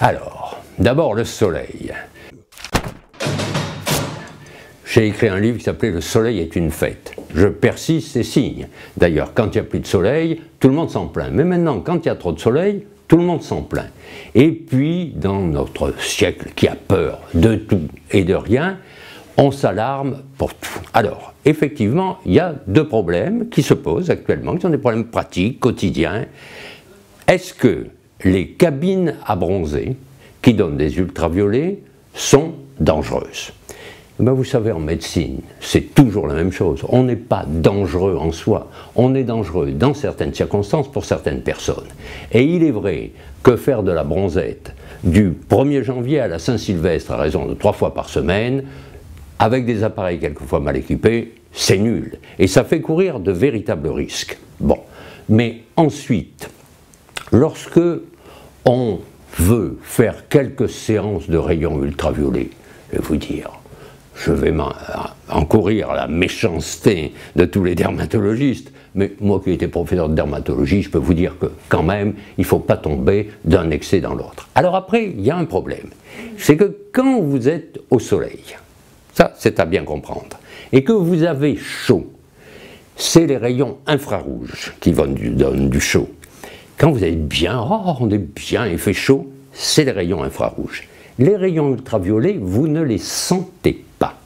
Alors, d'abord le soleil. J'ai écrit un livre qui s'appelait « Le soleil est une fête ». Je persiste et signe. D'ailleurs, quand il n'y a plus de soleil, tout le monde s'en plaint. Mais maintenant, quand il y a trop de soleil, tout le monde s'en plaint. Et puis, dans notre siècle qui a peur de tout et de rien, on s'alarme pour tout. Alors, effectivement, il y a deux problèmes qui se posent actuellement, qui sont des problèmes pratiques, quotidiens. Est-ce que les cabines à bronzer, qui donnent des ultraviolets, sont dangereuses ? Ben vous savez, en médecine, c'est toujours la même chose. On n'est pas dangereux en soi, on est dangereux dans certaines circonstances pour certaines personnes. Et il est vrai que faire de la bronzette du 1er janvier à la Saint-Sylvestre à raison de 3 fois par semaine, avec des appareils quelquefois mal équipés, c'est nul. Et ça fait courir de véritables risques. Bon, mais ensuite, lorsque on veut faire quelques séances de rayons ultraviolets, je vais vous dire, je vais encourir la méchanceté de tous les dermatologistes, mais moi qui étais professeur de dermatologie, je peux vous dire que quand même, il ne faut pas tomber d'un excès dans l'autre. Alors après, il y a un problème, c'est que quand vous êtes au soleil, ça c'est à bien comprendre, et que vous avez chaud, c'est les rayons infrarouges qui donnent du chaud. Quand vous êtes bien, oh on est bien, il fait chaud, c'est les rayons infrarouges. Les rayons ultraviolets, vous ne les sentez pas.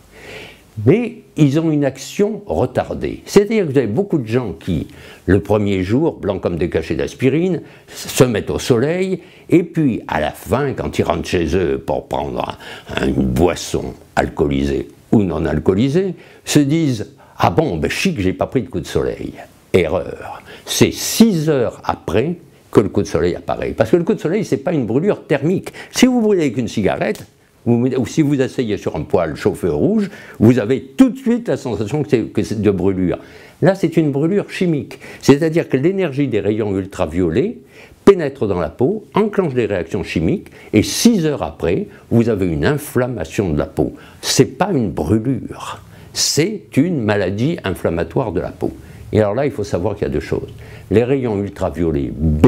Mais ils ont une action retardée. C'est-à-dire que vous avez beaucoup de gens qui, le premier jour, blancs comme des cachets d'aspirine, se mettent au soleil, et puis à la fin, quand ils rentrent chez eux pour prendre une boisson alcoolisée ou non alcoolisée, se disent « Ah bon, ben chic, j'ai pas pris de coup de soleil ». Erreur. C'est 6 heures après que le coup de soleil apparaît. Parce que le coup de soleil, ce n'est pas une brûlure thermique. Si vous brûlez avec une cigarette, ou si vous asseyez sur un poêle chauffé au rouge, vous avez tout de suite la sensation que c'est de brûlure. Là, c'est une brûlure chimique. C'est-à-dire que l'énergie des rayons ultraviolets pénètre dans la peau, enclenche des réactions chimiques, et 6 heures après, vous avez une inflammation de la peau. Ce n'est pas une brûlure, c'est une maladie inflammatoire de la peau. Et alors là, il faut savoir qu'il y a deux choses. Les rayons ultraviolets B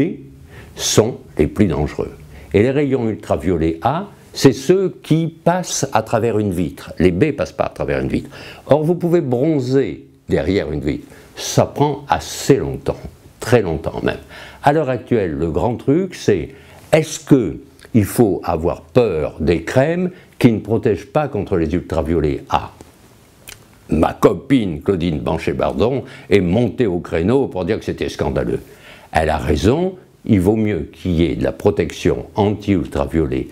sont les plus dangereux. Et les rayons ultraviolets A, c'est ceux qui passent à travers une vitre. Les B ne passent pas à travers une vitre. Or, vous pouvez bronzer derrière une vitre. Ça prend assez longtemps, très longtemps même. À l'heure actuelle, le grand truc, c'est est-ce qu'il faut avoir peur des crèmes qui ne protègent pas contre les ultraviolets A ? Ma copine Claudine Banchet-Bardon est montée au créneau pour dire que c'était scandaleux. Elle a raison, il vaut mieux qu'il y ait de la protection anti-ultraviolet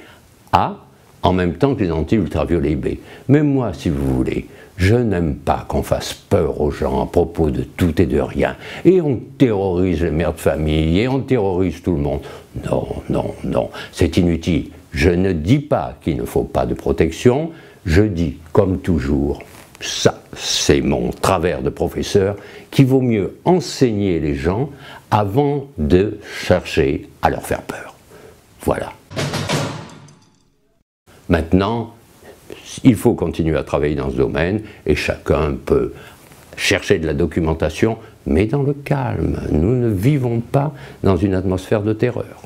A en même temps que les anti-ultraviolets B. Mais moi, si vous voulez, je n'aime pas qu'on fasse peur aux gens à propos de tout et de rien. Et on terrorise les mères de famille, et on terrorise tout le monde. Non, non, non, c'est inutile. Je ne dis pas qu'il ne faut pas de protection, je dis, comme toujours, ça, c'est mon travers de professeur, qu'il vaut mieux enseigner les gens avant de chercher à leur faire peur. Voilà. Maintenant, il faut continuer à travailler dans ce domaine et chacun peut chercher de la documentation, mais dans le calme. Nous ne vivons pas dans une atmosphère de terreur.